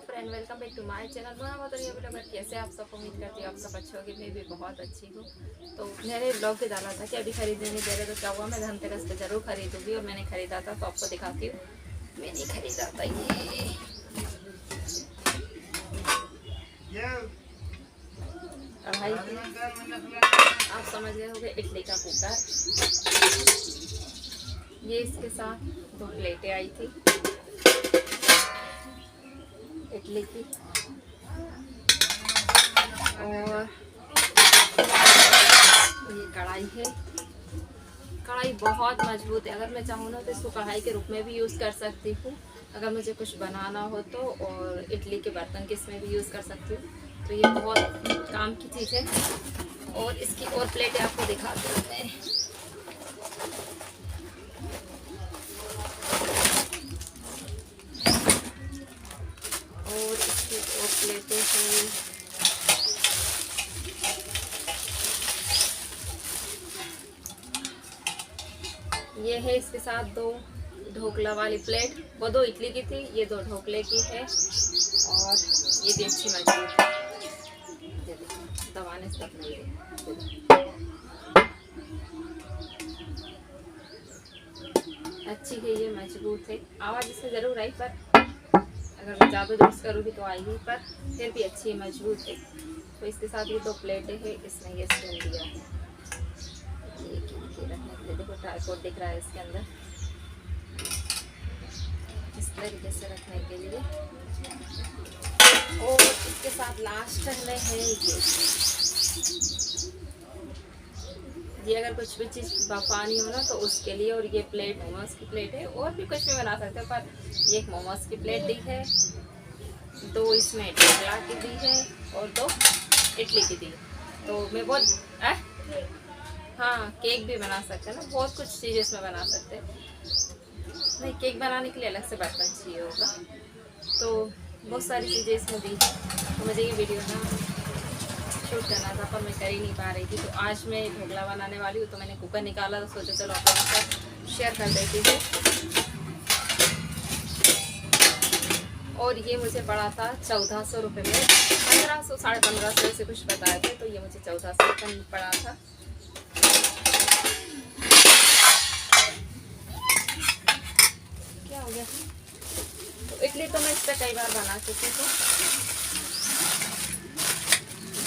Friend, welcome back to my channel. Mona Motariya बेटा, कैसे आप सब? उम्मीद करती हूँ आप सब अच्छे होगी। मैं भी बहुत अच्छी हूँ। तो मैंने ब्लॉग पे डाला था कि अभी खरीदने नहीं दे रहे, तो क्या हुआ, मैं धनतेरस पे जरूर खरीदूंगी और मैंने खरीदा था, तो आपको दिखाती हूँ। मैंने खरीदा था ये कढ़ाई, आप समझ गए होंगे, इडली का कुकर। ये इसके साथ 2 प्लेटें आई थी इडली की, और ये कढ़ाई है। कढ़ाई बहुत मजबूत है। अगर मैं चाहूँ ना तो इसको कढ़ाई के रूप में भी यूज़ कर सकती हूँ, अगर मुझे कुछ बनाना हो तो, और इडली के बर्तन के इसमें भी यूज़ कर सकती हूँ। तो ये बहुत काम की चीज़ है। और इसकी और प्लेटें आपको दिखाती हूँ मैं। और इसकी और प्लेटें हैं, ये है इसके साथ 2 ढोकला वाली प्लेट। वो 2 इडली की थी, ये 2 ढोकले की है। और ये भी अच्छी मजबूत है, दबाने से तक नहीं है, अच्छी है, ये मजबूत है। आवाज़ इससे ज़रूर आई, पर अगर मैं ज़्यादा जोर से करूँगी तो आएगी, पर फिर भी अच्छी है, मजबूत है। तो इसके साथ ये 2 प्लेटें हैं। इसमें ये स्पून दिया है, ये रखने के लिए। देखो ट्राइपॉड दिख रहा है इसके अंदर, इस तरीके से रखने के लिए। और इसके साथ लास्ट में है ये अगर कुछ भी चीज़ पानी हो ना तो उसके लिए। और ये प्लेट मोमोज की प्लेट है, और भी कुछ भी बना सकते हो, पर ये एक मोमोज की प्लेट दी है, 2 इसमें ढोकला की दी है, और 2 इडली की दी। तो मैं बहुत हाँ, केक भी बना सकते हैं ना, बहुत कुछ चीज़ इसमें बना सकते हैं। नहीं, केक बनाने के लिए अलग से बर्तन चाहिए होगा। तो बहुत सारी चीज़ें इसमें दी है। तो मुझे ये वीडियो ना शूट करना था, पर मैं कर ही नहीं पा रही थी। तो आज मैं ढोकला बनाने वाली हूँ, तो मैंने कुकर निकाला, तो सोचा चलो आप लोगों के साथ शेयर कर देती हूँ। और ये मुझे पड़ा था 1400 रुपये में, 1500 1550 ऐसे कुछ बताए थे, तो ये मुझे 1400 रुपये में पड़ा था। क्या हो गया? तो इडली तो मैं इस पर कई बार बना चुकी थी,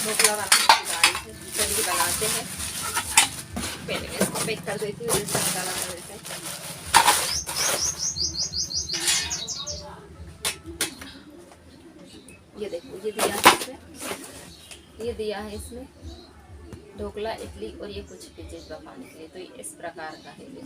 ढोकला जल्दी बनाते हैं। पहले मैं इसको पैक कर देती हूँ, जैसे मसाला कर देते हैं। ये देखो, ये दिया है इसमें, ये दिया है इसमें ढोकला, इडली और ये कुछ भी चीज़ पकाने के लिए। तो ये इस प्रकार का है ये।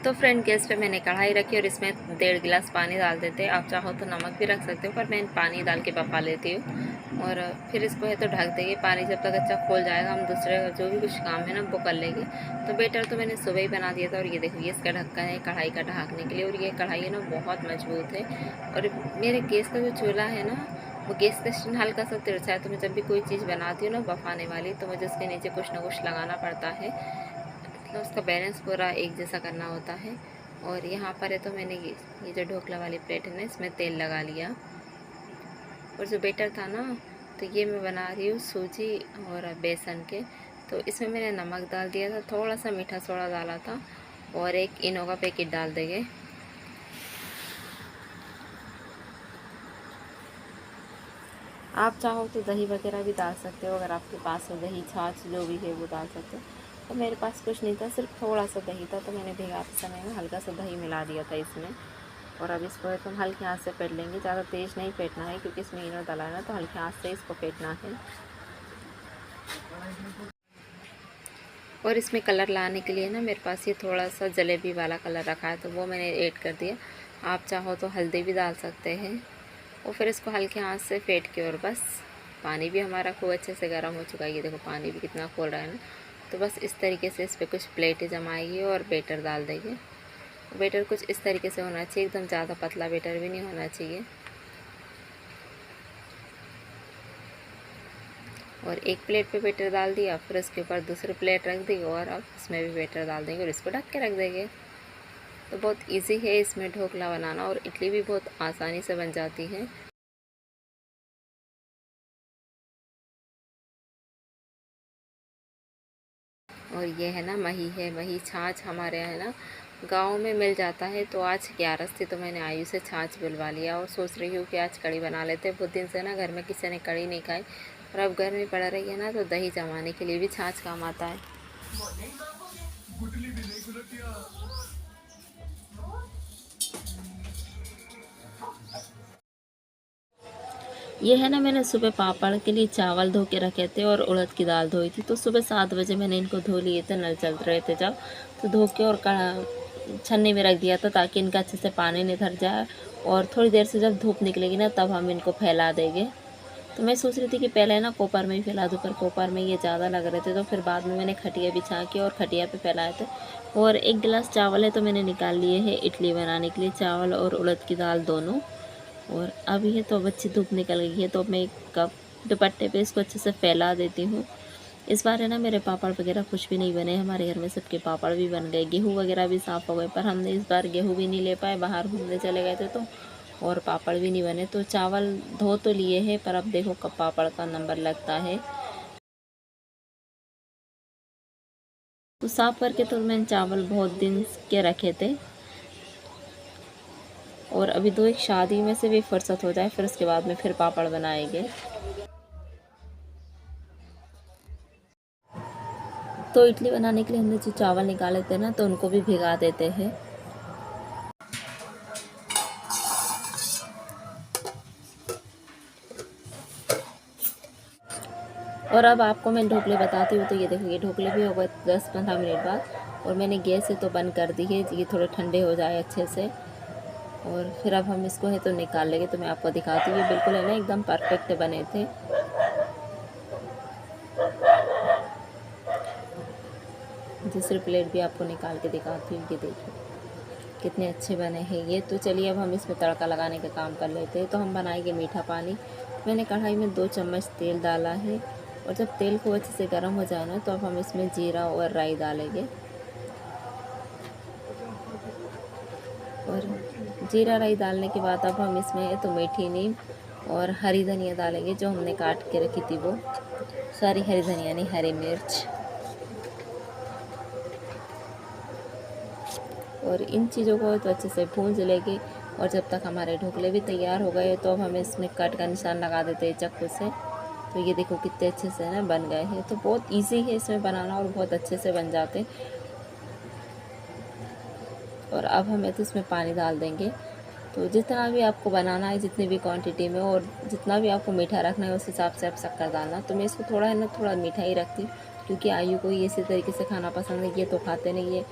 तो फ्रेंड, गैस पे मैंने कढ़ाई रखी और इसमें 1.5 गिलास पानी डाल देते हैं। आप चाहो तो नमक भी रख सकते हो, पर मैं पानी डाल के पका लेती हूँ। और फिर इसको है तो ढक देंगे। पानी जब तक अच्छा खोल जाएगा, हम दूसरे जो भी कुछ काम है ना वो कर लेंगे। तो बेटर तो मैंने सुबह ही बना दिया था। और ये देखो, ये इसका ढक्कन है कढ़ाई का ढकने के लिए। और ये कढ़ाई है ना बहुत मजबूत है। और मेरे गैस का जो चूल्हा है ना, वो गैस का स्टैंड हल्का सा तिरछा है। तो मैं जब भी कोई चीज़ बनाती हूँ ना बफाने वाली, तो मुझे उसके नीचे कुछ ना कुछ लगाना पड़ता है, तो उसका बैलेंस पूरा एक जैसा करना होता है। और यहाँ पर है तो मैंने ये जो ढोकला वाली प्लेट है ना, इसमें तेल लगा लिया। और जो बेटर था ना, तो ये मैं बना रही हूँ सूजी और बेसन के। तो इसमें मैंने नमक डाल दिया था, थोड़ा सा मीठा सोडा डाला था, और एक इनो का पैकेट डाल देंगे। आप चाहो तो दही वगैरह भी डाल सकते हो, अगर आपके पास हो दही, छाछ जो भी है वो डाल सकते हो। तो मेरे पास कुछ नहीं था, सिर्फ थोड़ा सा दही था, तो मैंने भिगाते समय में हल्का सा दही मिला दिया था इसमें। और अब इसको एकदम हल्की आंच से फेंट लेंगे, ज़्यादा तेज़ नहीं फेंटना है, क्योंकि इसमें इनो डाला है ना, तो हल्की आंच से इसको फेंटना है। और इसमें कलर लाने के लिए ना, मेरे पास ये थोड़ा सा जलेबी वाला कलर रखा है, तो वो मैंने ऐड कर दिया। आप चाहो तो हल्दी भी डाल सकते हैं। और फिर इसको हल्के आंच से फेंट के, और बस। पानी भी हमारा खूब अच्छे से गर्म हो चुका है, ये देखो पानी भी कितना खोल रहा है ना। तो बस इस तरीके से इस पर कुछ प्लेटें जमाएगी और बेटर डाल देंगे। बेटर कुछ इस तरीके से होना चाहिए, एकदम ज़्यादा पतला बेटर भी नहीं होना चाहिए। और एक प्लेट पे बैटर डाल दिया, फिर उसके ऊपर दूसरी प्लेट रख दी और अब इसमें भी बैटर डाल देंगे और इसको ढक के रख देंगे। तो बहुत इजी है इसमें ढोकला बनाना और इडली भी बहुत आसानी से बन जाती है। और ये है ना मही है, मही छाछ हमारे यहाँ है ना गाँव में मिल जाता है। तो आज 11 थी तो मैंने आयु से छाछ बुलवा लिया और सोच रही हूँ कि आज कढ़ी बना लेते हैं। बहुत दिन से ना घर में किसी ने कढ़ी नहीं खाई और अब गर्मी पड़ रही है ना तो दही जमाने के लिए भी छाछ काम आता है। ये है ना मैंने सुबह पापड़ के लिए चावल धो के रखे थे और उड़द की दाल धोई थी। तो सुबह 7 बजे मैंने इनको धो लिए थे, नल चल रहे थे जब, तो धो के और छन्नी में रख दिया था ताकि इनका अच्छे से पानी निखर जाए। और थोड़ी देर से जब धूप निकलेगी ना तब हम इनको फैला देंगे। तो मैं सोच रही थी कि पहले ना कोपर में ही फैला दूँ, पर कोपर में ये ज़्यादा लग रहे थे तो फिर बाद में मैंने खटिया बिछा के और खटिया पे फैलाए थे। और 1 गिलास चावल है तो मैंने निकाल लिए हैं इडली बनाने के लिए, चावल और उड़द की दाल दोनों। और अब ये तो अब अच्छी धूप निकल गई है तो मैं एक कप दुपट्टे पे इसको अच्छे से फैला देती हूँ। इस बार है ना मेरे पापड़ वगैरह कुछ भी नहीं बने, हमारे घर में सबके पापड़ भी बन गए, गेहूँ वगैरह भी साफ़ हो गए, पर हमने इस बार गेहूँ भी नहीं ले पाए, बाहर घूमने चले गए थे तो, और पापड़ भी नहीं बने। तो चावल धो तो लिए हैं पर अब देखो कब पापड़ का नंबर लगता है। तो साफ़ करके तो मैंने चावल बहुत दिन के रखे थे और अभी एक शादी में से भी फुर्सत हो जाए फिर उसके बाद में फिर पापड़ बनाएंगे। तो इडली बनाने के लिए हमने जो चावल निकाले थे ना तो उनको भी भिगा देते हैं। और अब आपको मैं ढोकले बताती हूँ। तो ये देखो ये ढोकले भी हो गए 10-15 मिनट बाद और मैंने गैस से तो बंद कर दी है, ये थोड़े ठंडे हो जाए अच्छे से। और फिर अब हम इसको है तो निकाल लेंगे। तो मैं आपको दिखाती हूँ, बिल्कुल है ना एकदम परफेक्ट बने थे। दूसरी प्लेट भी आपको निकाल के दिखाती हूँ, ये देखिए कितने अच्छे बने हैं ये। तो चलिए अब हम इसमें तड़का लगाने का काम कर लेते हैं। तो हम बनाएंगे मीठा पानी। मैंने कढ़ाई में 2 चम्मच तेल डाला है और जब तेल को अच्छे से गर्म हो जाए ना तो अब हम इसमें जीरा और राई डालेंगे। और जीरा राई डालने के बाद अब हम इसमें तो मीठी नीम और हरी धनिया डालेंगे जो हमने काट के रखी थी, वो सारी हरी धनिया नहीं हरी मिर्च। और इन चीज़ों को तो अच्छे से भूंज लेंगे। और जब तक हमारे ढोकले भी तैयार हो गए तो अब हम इसमें कट का निशान लगा देते हैं चाकू से। तो ये देखो कितने अच्छे से ना बन गए हैं। तो बहुत इजी है इसमें बनाना और बहुत अच्छे से बन जाते हैं। और अब हमें तो इसमें पानी डाल देंगे। तो जितना भी आपको बनाना है, जितनी भी क्वांटिटी में और जितना भी आपको मीठा रखना है उस हिसाब से आप शक्कर डालना। तो मैं इसको थोड़ा है ना थोड़ा मीठा ही रखती हूँ क्योंकि आयु को ये इसी तरीके से खाना पसंद है, ये तो खाते नहीं है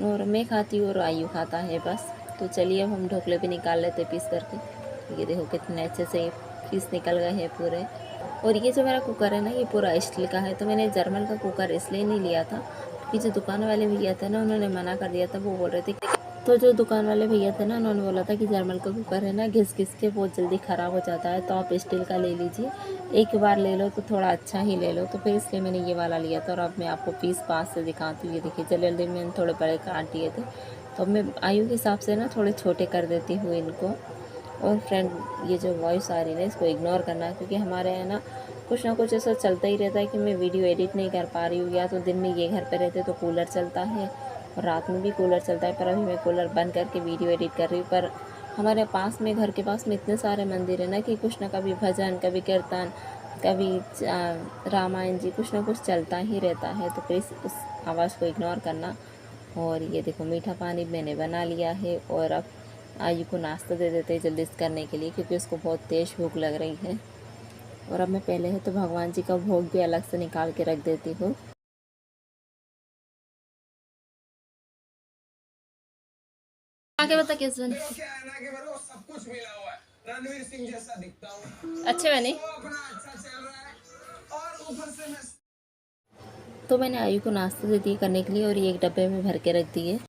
और मैं खाती हूँ और आयु खाता है बस। तो चलिए अब हम ढोकले भी निकाल लेते पीस करके। ये देखो कितने अच्छे से पीस निकल गए हैं पूरे। और ये जो मेरा कुकर है ना ये पूरा स्टील का है। तो मैंने जर्मन का कुकर इसलिए नहीं लिया था क्योंकि जो दुकान वाले भैया थे ना उन्होंने मना कर दिया था। वो बोल रहे थे, तो जो दुकान वाले भैया थे ना उन्होंने बोला था कि जर्मन का कुकर है ना घिस घिस के बहुत जल्दी ख़राब हो जाता है, तो आप स्टील का ले लीजिए, एक बार ले लो तो थोड़ा अच्छा ही ले लो। तो फिर इसलिए मैंने ये वाला लिया था। और अब मैं आपको पीस पास से दिखाती हूँ। ये देखिए जल्दी जल्दी मैंने थोड़े बड़े काट दिए थे। तो अब मैं आयु के हिसाब से ना थोड़े छोटे कर देती हूँ इनको। और फ्रेंड ये जो वॉइस आ रही है इसको इग्नोर करना है क्योंकि हमारे यहाँ ना कुछ ऐसा चलता ही रहता है कि मैं वीडियो एडिट नहीं कर पा रही हूँ। या तो दिन में ये घर पे रहते तो कूलर चलता है और रात में भी कूलर चलता है, पर अभी मैं कूलर बंद करके वीडियो एडिट कर रही हूँ। पर हमारे पास में घर के पास में इतने सारे मंदिर है ना कि कुछ ना कभी भजन, कभी कीर्तन, कभी रामायण जी, कुछ ना कुछ चलता ही रहता है। तो प्लीज़ उस आवाज़ को इग्नोर करना। और ये देखो मीठा पानी मैंने बना लिया है और अब आयु को नाश्ता दे देते हैं जल्दी से करने के लिए क्योंकि उसको बहुत तेज़ भूख लग रही है। और अब मैं पहले है तो भगवान जी का भोग भी अलग से निकाल के रख देती हूँ। आगे बता कैसे बने? सब कुछ मिला हुआ है, रणवीर सिंह जैसा दिखता हूँ, अच्छे बने। अपना अच्छा चल रहा है और ऊपर से मैं तो मैंने आयु को नाश्ता दे दिया करने के लिए और ये एक डब्बे में भर के रख दिए।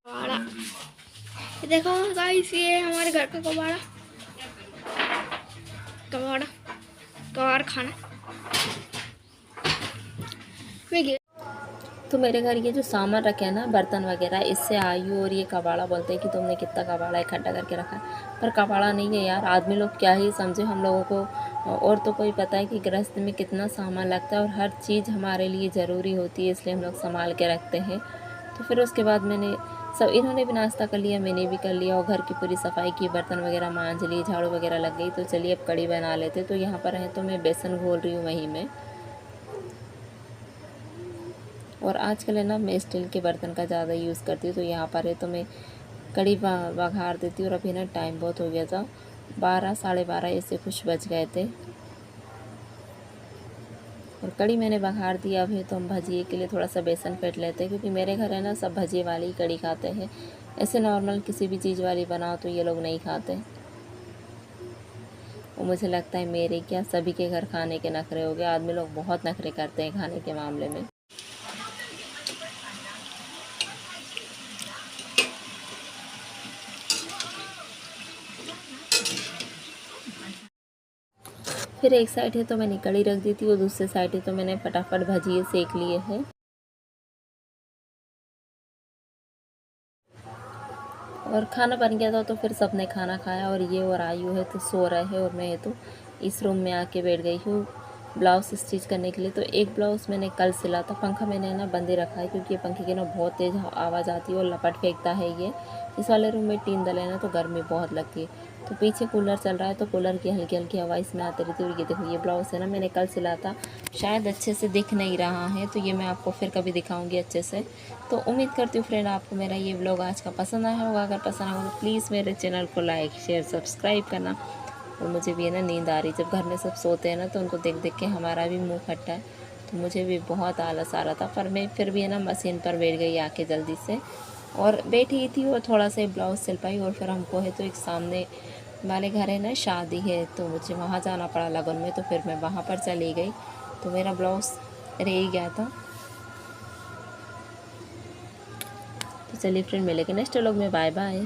देखो गाइस ये हमारे घर का कबाड़ा कबाड़ कबाड़ खाना। तो मेरे घर ये जो सामान रखे हैं ना, बर्तन वगैरह, इससे आई हूँ। और ये कबाड़ा बोलते हैं कि तुमने कितना कबाड़ा इकट्ठा करके रखा है, पर कबाड़ा नहीं है यार। आदमी लोग क्या ही समझे हम लोगों को। और तो कोई पता है कि गृहस्थ में कितना सामान लगता है और हर चीज़ हमारे लिए ज़रूरी होती है, इसलिए हम लोग संभाल के रखते हैं। तो फिर उसके बाद मैंने सब, इन्होंने भी नाश्ता कर लिया, मैंने भी कर लिया, और घर की पूरी सफाई की, बर्तन वगैरह मांज लिए, झाड़ू वगैरह लग गई। तो चलिए अब कड़ी बना लेते। तो यहाँ पर है तो मैं बेसन घोल रही हूँ वहीं में। और आजकल है ना मैं स्टील के बर्तन का ज़्यादा यूज़ करती हूँ। तो यहाँ पर है तो मैं कड़ी बघार देती हूँ। और अभी ना टाइम बहुत हो गया था, 12 साढ़े 12 ऐसे कुछ बज गए थे। और कड़ी मैंने बघार दिया। अभी तो हम भजिए के लिए थोड़ा सा बेसन फेंट लेते हैं, क्योंकि मेरे घर है ना सब भजिए वाली कड़ी खाते हैं। ऐसे नॉर्मल किसी भी चीज़ वाली बनाओ तो ये लोग नहीं खाते। और मुझे लगता है मेरे क्या सभी के घर खाने के नखरे हो गए। आदमी लोग बहुत नखरे करते हैं खाने के मामले में। फिर एक साइड है तो मैंने कड़ी रख दी थी, और दूसरे साइड है तो मैंने फटाफट भजिए सेक लिए हैं। और खाना बन गया था तो फिर सबने खाना खाया। और ये और आयु है तो सो रहे हैं, और मैं है तो इस रूम में आके बैठ गई हूँ ब्लाउज स्टिच करने के लिए। तो एक ब्लाउज़ मैंने कल सिला था। पंखा मैंने ना बंदे रखा है, क्योंकि ये पंखे की ना बहुत तेज़ आवाज़ आती है और लपट फेंकता है ये। इस वाले रूम में 3 दल है ना, तो गर्मी बहुत लगती है। तो पीछे कूलर चल रहा है, तो कूलर की हल्की हल्की हवा इसमें आती रहती है। और ये देखो, ये ब्लाउज़ है ना मैंने कल सिला था, शायद अच्छे से दिख नहीं रहा है, तो ये मैं आपको फिर कभी दिखाऊंगी अच्छे से। तो उम्मीद करती हूँ फ्रेंड आपको मेरा ये व्लॉग आज का पसंद आया होगा। अगर पसंद आया तो प्लीज़ मेरे चैनल को लाइक शेयर सब्सक्राइब करना। और मुझे भी है ना नींद आ रही, जब घर में सब सोते हैं ना तो उनको देख देख के हमारा भी मुंह फटता है। तो मुझे भी बहुत आलस आ रहा था, पर मैं फिर भी है ना मशीन पर बैठ गई आके जल्दी से। और बैठी थी और थोड़ा सा ब्लाउज सिल पाई। और फिर हमको है तो एक सामने वाले घर है ना शादी है, तो मुझे वहाँ जाना पड़ा लगन में। तो फिर मैं वहाँ पर चली गई, तो मेरा ब्लाउज़ रह ही गया था। तो चलिए फ्रेंड, मिलेंगे नेक्स्ट व्लॉग में। Bye bye.